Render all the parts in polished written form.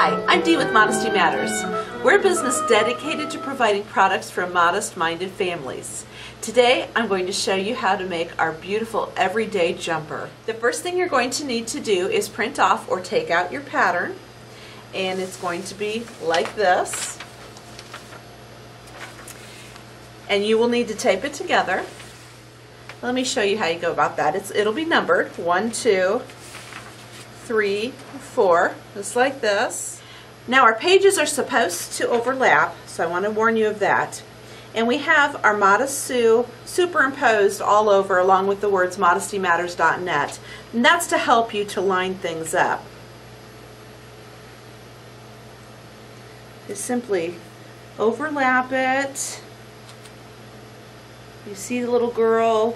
Hi, I'm Dee with Modesty Matters. We're a business dedicated to providing products for modest-minded families. Today, I'm going to show you how to make our beautiful everyday jumper. The first thing you're going to need to do is print off or take out your pattern, and it's going to be like this. And you will need to tape it together. Let me show you how you go about that. It'll be numbered 1, 2, 3, 4, just like this. Now our pages are supposed to overlap, so I want to warn you of that. And we have our Modest Sue superimposed all over along with the words ModestyMatters.net. And that's to help you to line things up. Just simply overlap it. You see the little girl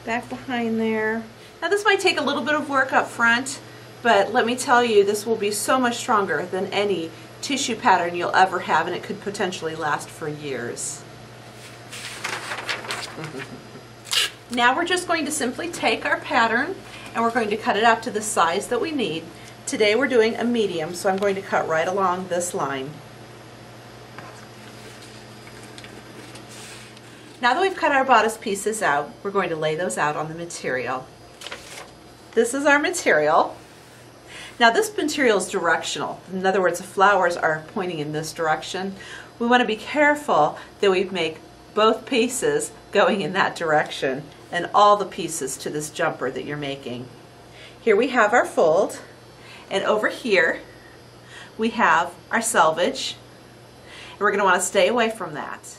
back behind there. Now this might take a little bit of work up front, but let me tell you, this will be so much stronger than any tissue pattern you'll ever have, and it could potentially last for years. Now we're just going to simply take our pattern and we're going to cut it out to the size that we need. Today we're doing a medium, so I'm going to cut right along this line. Now that we've cut our bodice pieces out, we're going to lay those out on the material. This is our material. Now this material is directional. In other words, the flowers are pointing in this direction. We want to be careful that we make both pieces going in that direction and all the pieces to this jumper that you're making. Here we have our fold, and over here we have our selvage, and we're going to want to stay away from that.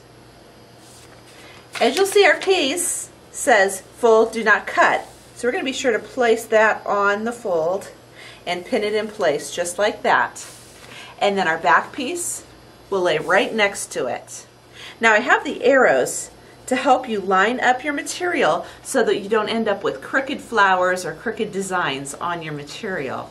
As you'll see, our piece says fold, do not cut. So we're going to be sure to place that on the fold and pin it in place just like that. And then our back piece will lay right next to it. Now I have the arrows to help you line up your material so that you don't end up with crooked flowers or crooked designs on your material.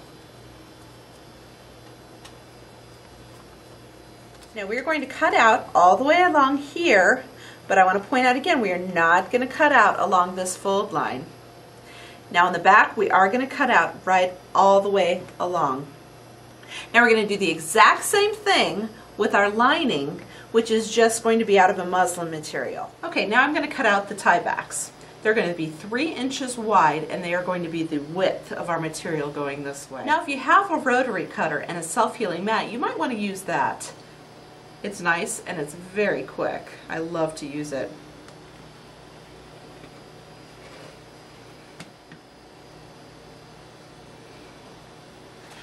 Now we're going to cut out all the way along here, but I want to point out again, we are not going to cut out along this fold line. Now in the back, we are going to cut out right all the way along. Now we're going to do the exact same thing with our lining, which is just going to be out of a muslin material. Okay, now I'm going to cut out the tie backs. They're going to be 3 inches wide, and they are going to be the width of our material going this way. Now if you have a rotary cutter and a self-healing mat, you might want to use that. It's nice and it's very quick. I love to use it.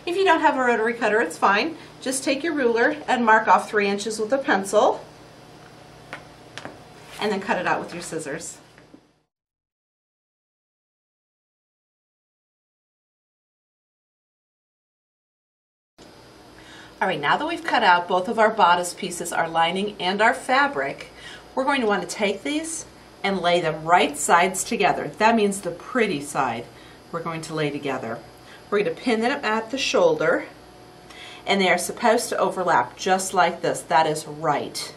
If you don't have a rotary cutter, it's fine. Just take your ruler and mark off 3 inches with a pencil, and then cut it out with your scissors. Alright, now that we've cut out both of our bodice pieces, our lining and our fabric, we're going to want to take these and lay them right sides together. That means the pretty side we're going to lay together. We're going to pin them at the shoulder, and they are supposed to overlap just like this. That is right.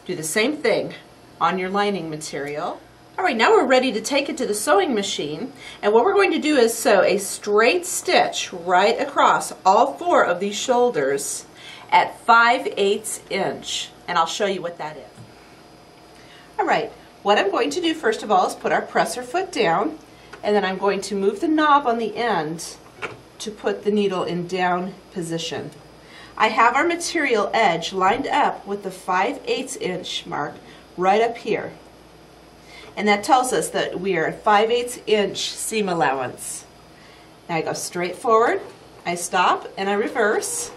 Do the same thing on your lining material. Alright, now we're ready to take it to the sewing machine, and what we're going to do is sew a straight stitch right across all 4 of these shoulders at 5/8 inch, and I'll show you what that is. Alright, what I'm going to do first of all is put our presser foot down, and then I'm going to move the knob on the end to put the needle in down position. I have our material edge lined up with the 5/8 inch mark right up here. And that tells us that we are at 5/8 inch seam allowance. Now I go straight forward, I stop, and I reverse,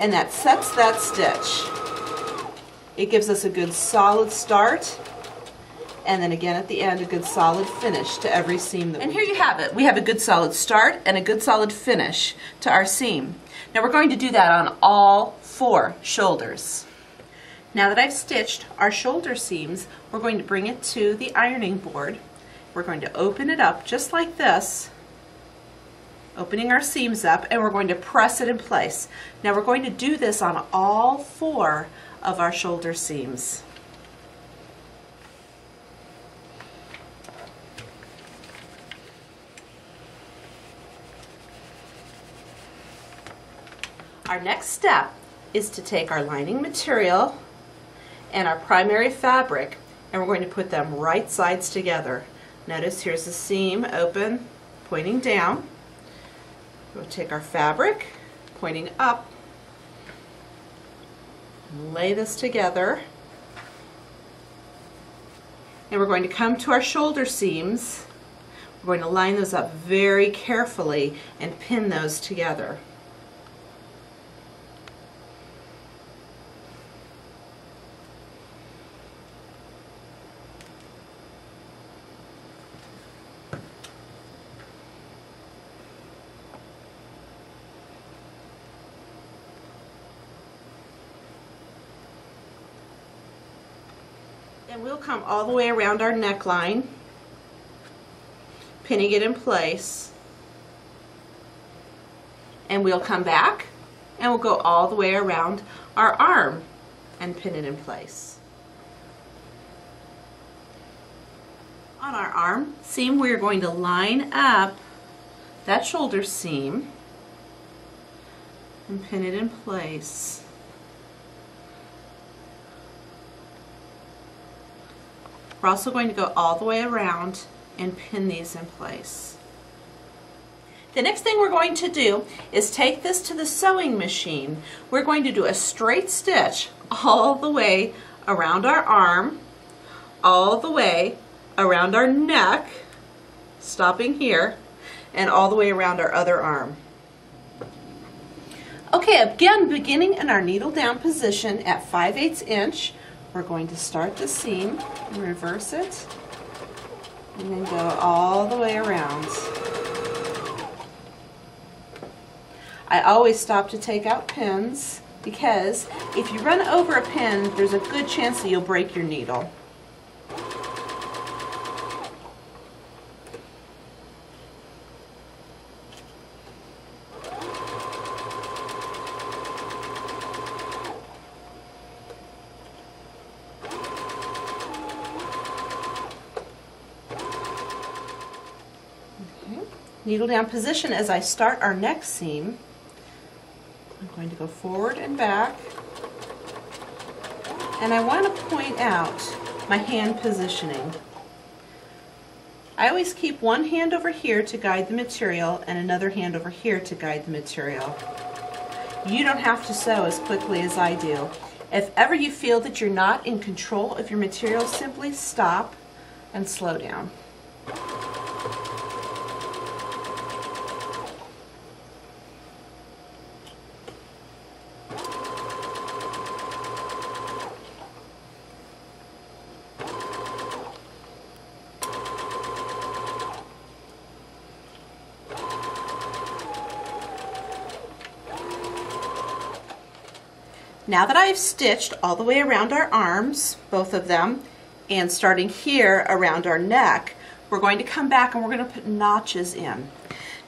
and that sets that stitch. It gives us a good solid start, and then again at the end a good solid finish to every seam. And here you have it. We have a good solid start and a good solid finish to our seam. Now we're going to do that on all 4 shoulders. Now that I've stitched our shoulder seams, we're going to bring it to the ironing board. We're going to open it up just like this, opening our seams up, and we're going to press it in place. Now we're going to do this on all 4 of our shoulder seams. Our next step is to take our lining material and our primary fabric, and we're going to put them right sides together. Notice here's the seam open, pointing down. We'll take our fabric, pointing up, and lay this together. And we're going to come to our shoulder seams. We're going to line those up very carefully and pin those together. And we'll come all the way around our neckline, pinning it in place. And we'll come back and we'll go all the way around our arm and pin it in place. On our arm seam, we're going to line up that shoulder seam and pin it in place. We're also going to go all the way around and pin these in place. The next thing we're going to do is take this to the sewing machine. We're going to do a straight stitch all the way around our arm, all the way around our neck, stopping here, and all the way around our other arm. Okay, again, beginning in our needle down position at 5/8 inch, we're going to start the seam, reverse it, and then go all the way around. I always stop to take out pins because if you run over a pin, there's a good chance that you'll break your needle. Needle down position as I start our next seam. I'm going to go forward and back, and I want to point out my hand positioning. I always keep one hand over here to guide the material and another hand over here to guide the material. You don't have to sew as quickly as I do. If ever you feel that you're not in control of your material, simply stop and slow down. Now that I've stitched all the way around our arms, both of them, and starting here around our neck, we're going to come back and we're going to put notches in.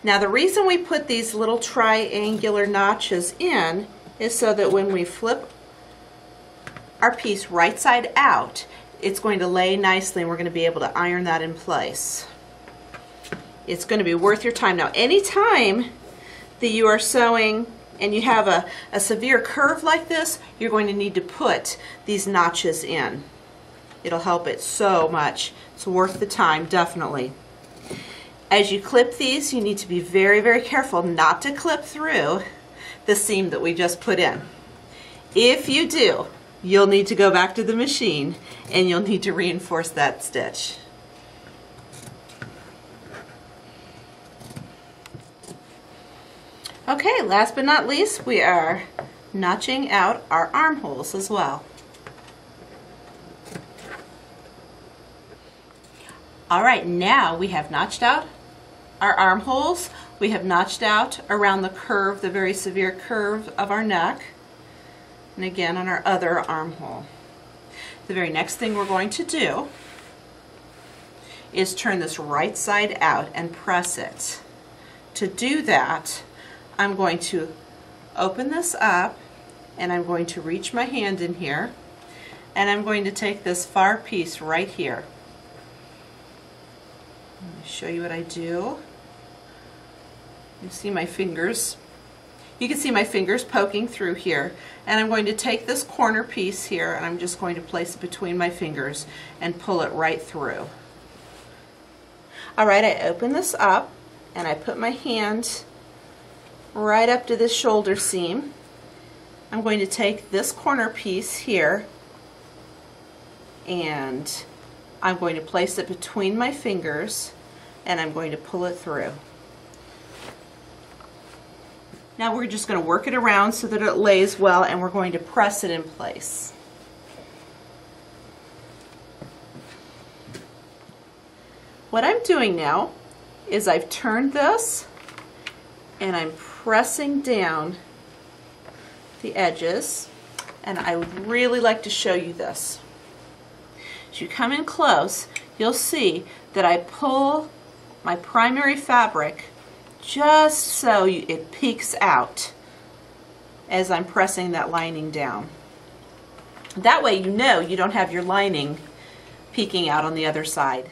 Now the reason we put these little triangular notches in is so that when we flip our piece right side out, it's going to lay nicely and we're going to be able to iron that in place. It's going to be worth your time. Now anytime that you are sewing and you have a severe curve like this, you're going to need to put these notches in. It'll help it so much. It's worth the time, definitely. As you clip these, you need to be very, very careful not to clip through the seam that we just put in. If you do, you'll need to go back to the machine and you'll need to reinforce that stitch. Okay, last but not least, we are notching out our armholes as well. Alright, now we have notched out our armholes. We have notched out around the curve, the very severe curve of our neck, and again on our other armhole. The very next thing we're going to do is turn this right side out and press it. To do that, I'm going to open this up and I'm going to reach my hand in here and I'm going to take this far piece right here. Let me show you what I do. You see my fingers. You can see my fingers poking through here, and I'm going to take this corner piece here and I'm just going to place it between my fingers and pull it right through. Alright, I open this up and I put my hand right up to this shoulder seam. I'm going to take this corner piece here and I'm going to place it between my fingers and I'm going to pull it through. Now we're just going to work it around so that it lays well, and we're going to press it in place. What I'm doing now is I've turned this and I'm pressing down the edges, and I would really like to show you this. As you come in close, you'll see that I pull my primary fabric just so it peeks out as I'm pressing that lining down. That way you know you don't have your lining peeking out on the other side.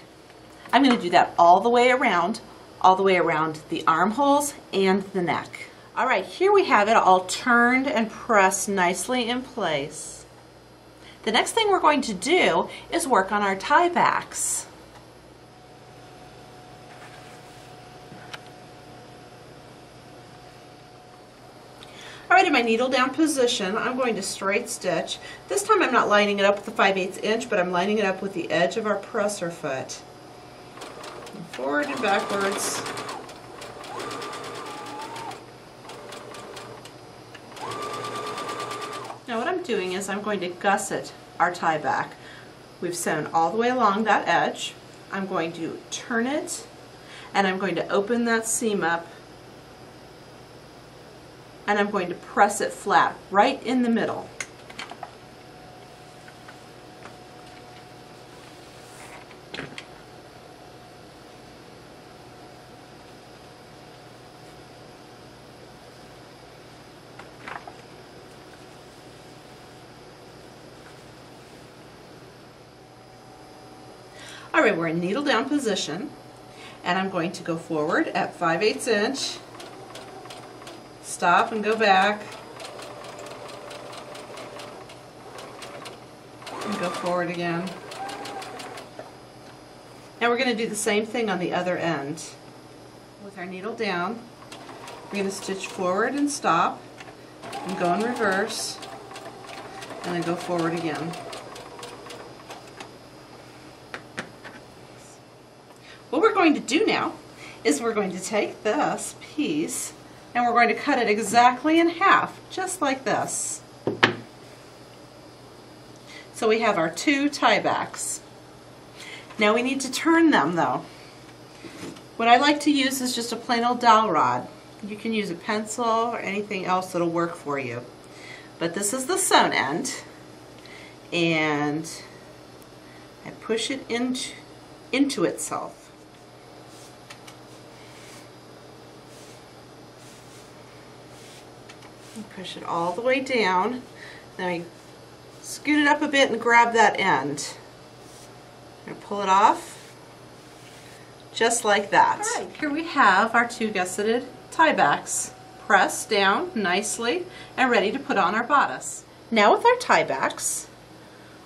I'm going to do that all the way around the armholes and the neck. Alright, here we have it all turned and pressed nicely in place. The next thing we're going to do is work on our tie backs. Alright, in my needle down position, I'm going to straight stitch. This time I'm not lining it up with the 5/8 inch, but I'm lining it up with the edge of our presser foot. And forward and backwards. Now what I'm doing is I'm going to gusset our tie back. We've sewn all the way along that edge. I'm going to turn it and I'm going to open that seam up and I'm going to press it flat right in the middle. Alright, we're in needle down position, and I'm going to go forward at 5/8 inch, stop and go back, and go forward again. Now we're going to do the same thing on the other end. With our needle down, we're going to stitch forward and stop, and go in reverse, and then go forward again. What we're going to do now is we're going to take this piece and we're going to cut it exactly in half, just like this. So we have our two tie backs. Now we need to turn them though. What I like to use is just a plain old dowel rod. You can use a pencil or anything else that'll work for you. But this is the sewn end, and I push it into itself. Push it all the way down. Then I scoot it up a bit and grab that end. And pull it off just like that. Alright, here we have our two gusseted tie backs pressed down nicely and ready to put on our bodice. Now with our tie backs,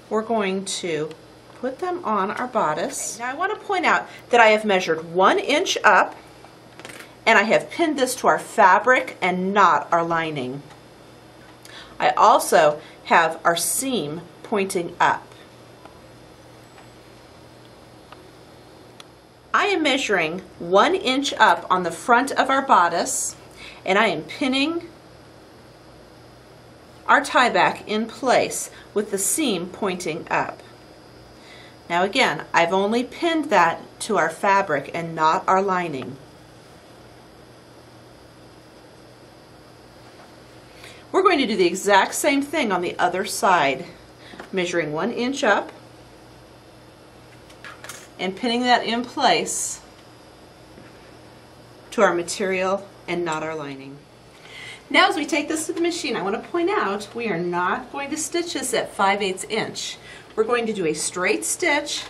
we're going to put them on our bodice. Now I want to point out that I have measured 1 inch up, and I have pinned this to our fabric and not our lining. I also have our seam pointing up. I am measuring 1 inch up on the front of our bodice, and I am pinning our tie back in place with the seam pointing up. Now again, I've only pinned that to our fabric and not our lining. We're going to do the exact same thing on the other side, measuring 1 inch up and pinning that in place to our material and not our lining. Now as we take this to the machine, I want to point out we are not going to stitch this at 5/8 inch. We're going to do a straight stitch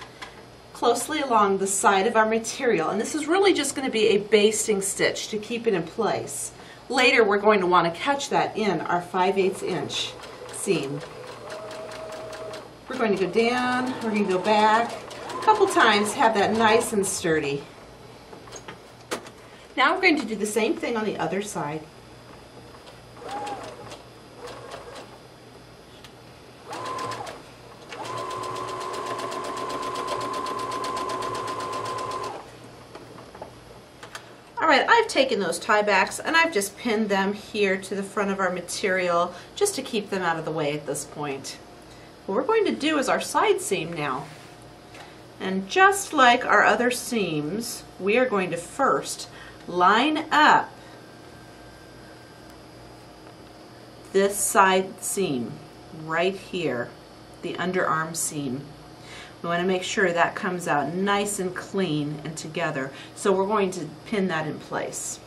closely along the side of our material, and this is really just going to be a basting stitch to keep it in place. Later we're going to want to catch that in our 5/8 inch seam. We're going to go down, we're going to go back a couple times, have that nice and sturdy. Now I'm going to do the same thing on the other side. Alright, I've taken those tie backs and I've just pinned them here to the front of our material just to keep them out of the way at this point. What we're going to do is our side seam now. And just like our other seams, we are going to first line up this side seam right here, the underarm seam. We want to make sure that comes out nice and clean and together. So we're going to pin that in place.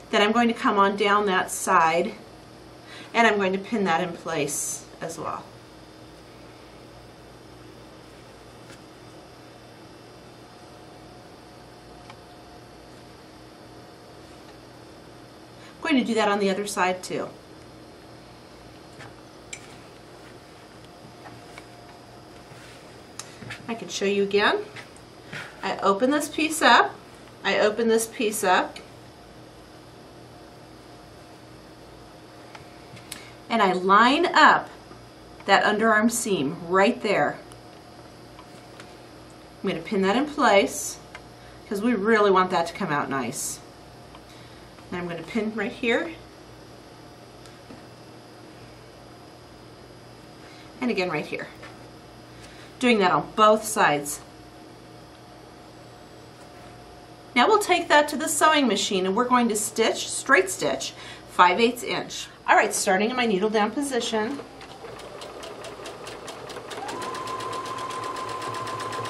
Then I'm going to come on down that side and I'm going to pin that in place as well. I'm going to do that on the other side too. I can show you again. I open this piece up, I open this piece up, and I line up that underarm seam right there. I'm going to pin that in place because we really want that to come out nice. And I'm going to pin right here, and again right here. Doing that on both sides. Now we'll take that to the sewing machine and we're going to stitch, straight stitch, 5/8 inch. Alright, starting in my needle down position.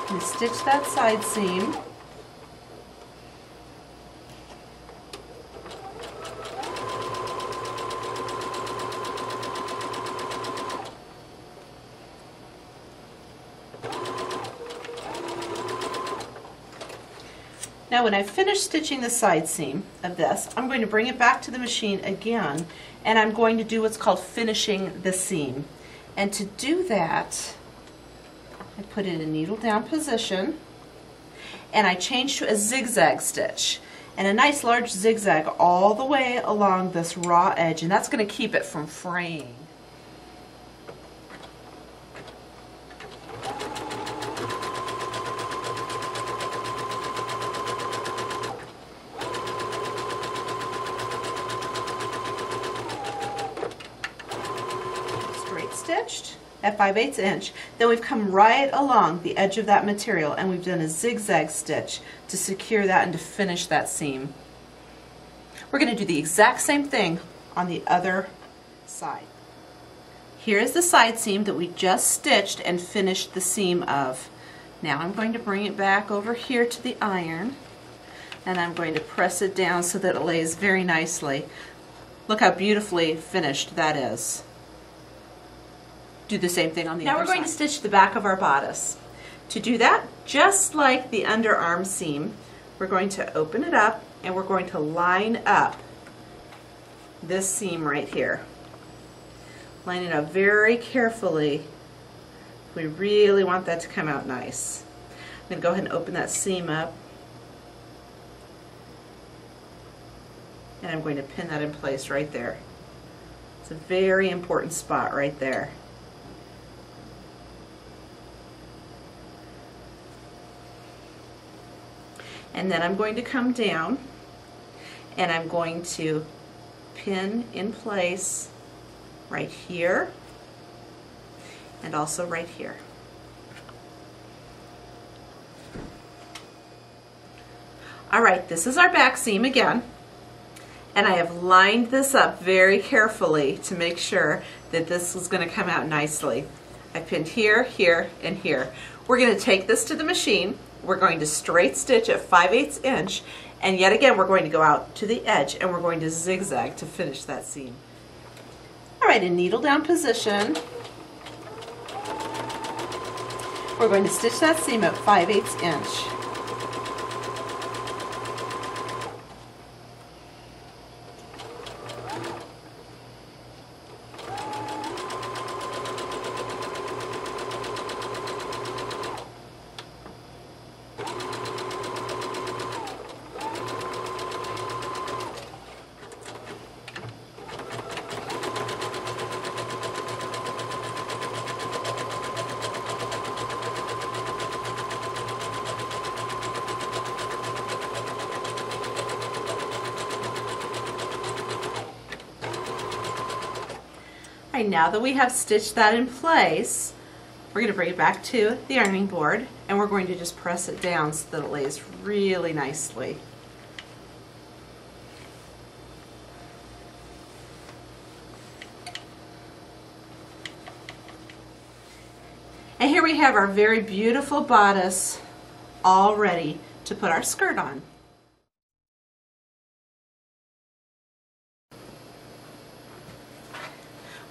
And stitch that side seam. Now when I finish stitching the side seam of this, I'm going to bring it back to the machine again and I'm going to do what's called finishing the seam. And to do that, I put it in needle down position and I change to a zigzag stitch. And a nice large zigzag all the way along this raw edge, and that's going to keep it from fraying. Stitched at 5/8 inch. Then we've come right along the edge of that material and we've done a zigzag stitch to secure that and to finish that seam. We're going to do the exact same thing on the other side. Here is the side seam that we just stitched and finished the seam of. Now I'm going to bring it back over here to the iron and I'm going to press it down so that it lays very nicely. Look how beautifully finished that is. Do the same thing on the other side. Now we're going to stitch the back of our bodice. To do that, just like the underarm seam, we're going to open it up and we're going to line up this seam right here. Line it up very carefully. We really want that to come out nice. I'm going to go ahead and open that seam up. And I'm going to pin that in place right there. It's a very important spot right there. And then I'm going to come down and I'm going to pin in place right here and also right here. Alright, this is our back seam again, and I have lined this up very carefully to make sure that this is going to come out nicely. I pinned here, here, and here. We're going to take this to the machine. We're going to straight stitch at 5/8 inch, and yet again we're going to go out to the edge and we're going to zigzag to finish that seam. Alright, in needle down position, We're going to stitch that seam at 5/8 inch. Alright, now that we have stitched that in place, we're going to bring it back to the ironing board and we're going to just press it down so that it lays really nicely. And here we have our very beautiful bodice all ready to put our skirt on.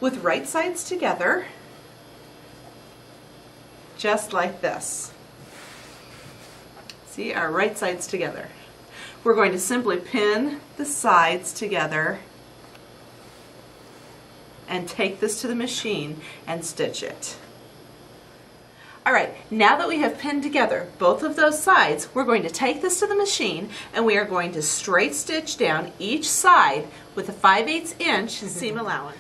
With right sides together, just like this. See, our right sides together. We're going to simply pin the sides together and take this to the machine and stitch it. Alright, now that we have pinned together both of those sides, we're going to take this to the machine and we are going to straight stitch down each side with a 5/8 inch seam allowance.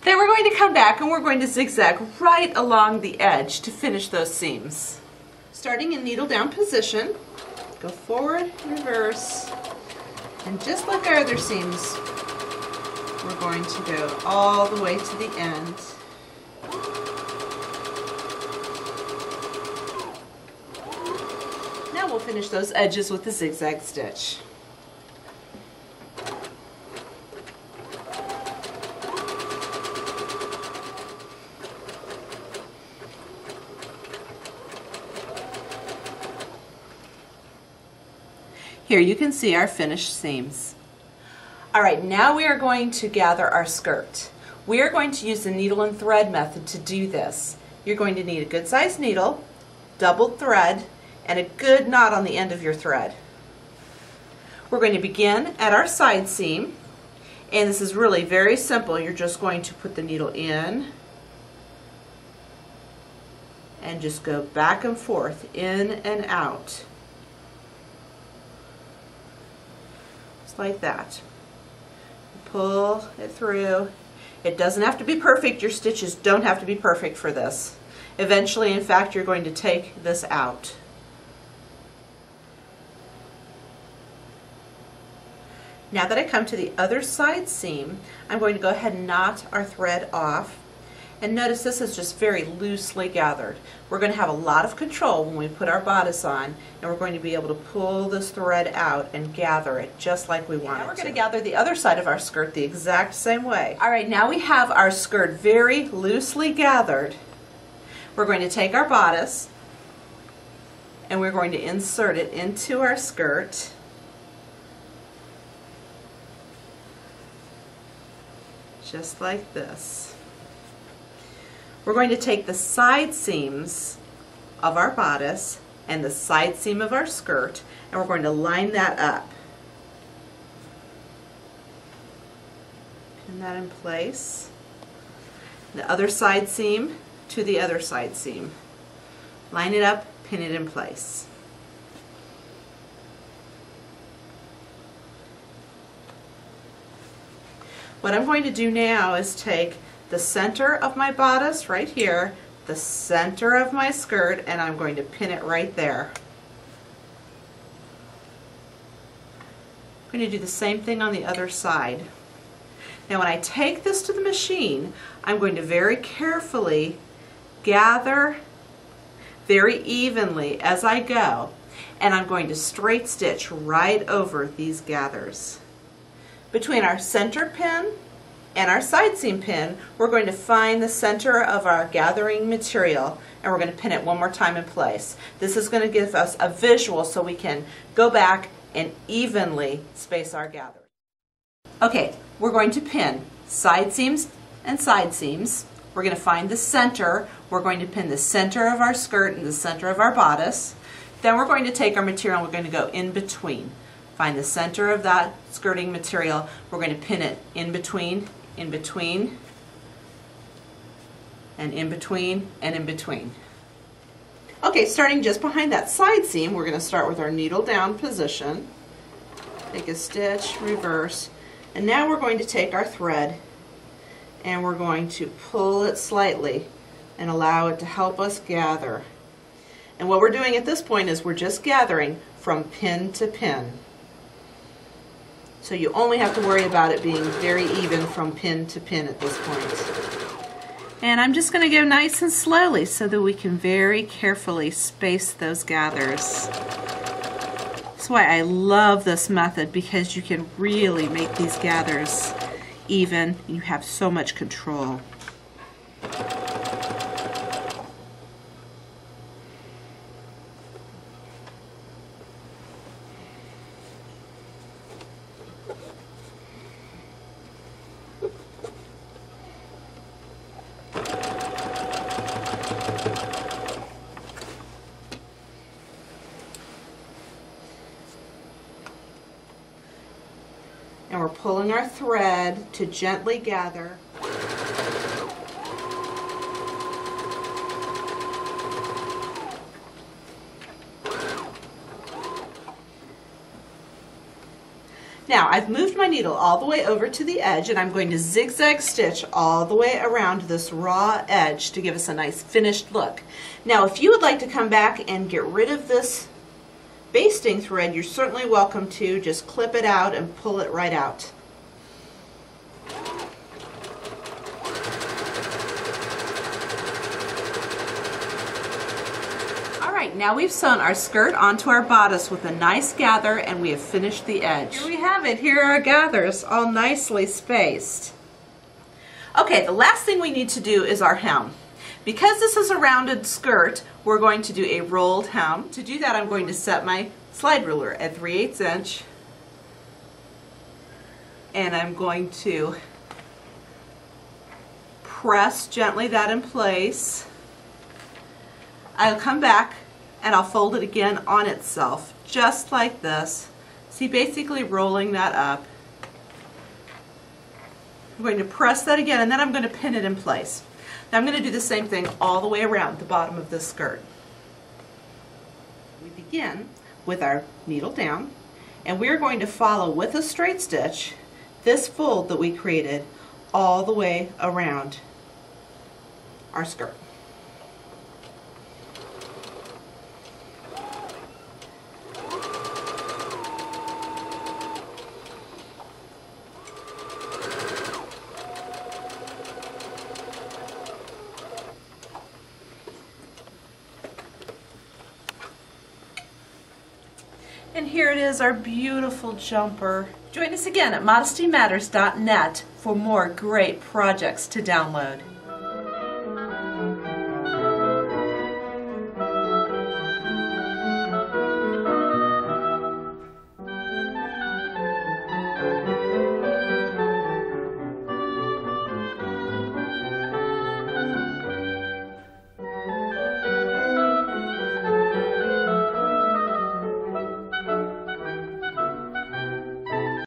Then we're going to come back and we're going to zigzag right along the edge to finish those seams. Starting in needle down position, go forward, reverse, and just like our other seams, we're going to go all the way to the end. Now we'll finish those edges with the zigzag stitch. Here you can see our finished seams. Alright, now we are going to gather our skirt. We are going to use the needle and thread method to do this. You're going to need a good sized needle, doubled thread, and a good knot on the end of your thread. We're going to begin at our side seam, and this is really very simple. You're just going to put the needle in and just go back and forth, in and out. Like that. Pull it through. It doesn't have to be perfect. Your stitches don't have to be perfect for this. Eventually, in fact, you're going to take this out. Now that I come to the other side seam, I'm going to go ahead and knot our thread off. And notice this is just very loosely gathered. We're going to have a lot of control when we put our bodice on, and we're going to be able to pull this thread out and gather it just like we want it to. Now we're going to gather the other side of our skirt the exact same way. Alright, now we have our skirt very loosely gathered. We're going to take our bodice and we're going to insert it into our skirt. Just like this. We're going to take the side seams of our bodice and the side seam of our skirt, and we're going to line that up. Pin that in place. The other side seam to the other side seam. Line it up, pin it in place. What I'm going to do now is take the center of my bodice right here, the center of my skirt, and I'm going to pin it right there. I'm going to do the same thing on the other side. Now when I take this to the machine, I'm going to very carefully gather very evenly as I go, and I'm going to straight stitch right over these gathers. Between our center pin and our side seam pin, we're going to find the center of our gathering material and we're going to pin it one more time in place. This is going to give us a visual so we can go back and evenly space our gathers. Okay, we're going to pin side seams and side seams We're going to find the center. We're going to pin the center of our skirt and the center of our bodice. Then we're going to take our material and we're going to go in between. Find the center of that skirting material. We're going to pin it in between, and in between, and in between. Okay, starting just behind that side seam, we're going to start with our needle down position. Take a stitch, reverse, and now we're going to take our thread and we're going to pull it slightly and allow it to help us gather. And what we're doing at this point is we're just gathering from pin to pin. So you only have to worry about it being very even from pin to pin at this point. And I'm just going to go nice and slowly so that we can very carefully space those gathers. That's why I love this method, because you can really make these gathers even. You have so much control. And we're pulling our thread to gently gather. Now I've moved my needle all the way over to the edge, and I'm going to zigzag stitch all the way around this raw edge to give us a nice finished look. Now if you would like to come back and get rid of this basting thread, you're certainly welcome to. Just clip it out and pull it right out. Alright, now we've sewn our skirt onto our bodice with a nice gather, and we have finished the edge. Here we have it. Here are our gathers, all nicely spaced. Okay, the last thing we need to do is our hem. Because this is a rounded skirt, we're going to do a rolled hem. To do that, I'm going to set my slide ruler at 3/8 inch, and I'm going to press gently that in place. I'll come back and I'll fold it again on itself, just like this. See, basically rolling that up. I'm going to press that again, and then I'm going to pin it in place. Now I'm going to do the same thing all the way around the bottom of this skirt. We begin with our needle down, and we're going to follow with a straight stitch this fold that we created all the way around our skirt. And here it is, our beautiful jumper. Join us again at ModestyMatters.net for more great projects to download.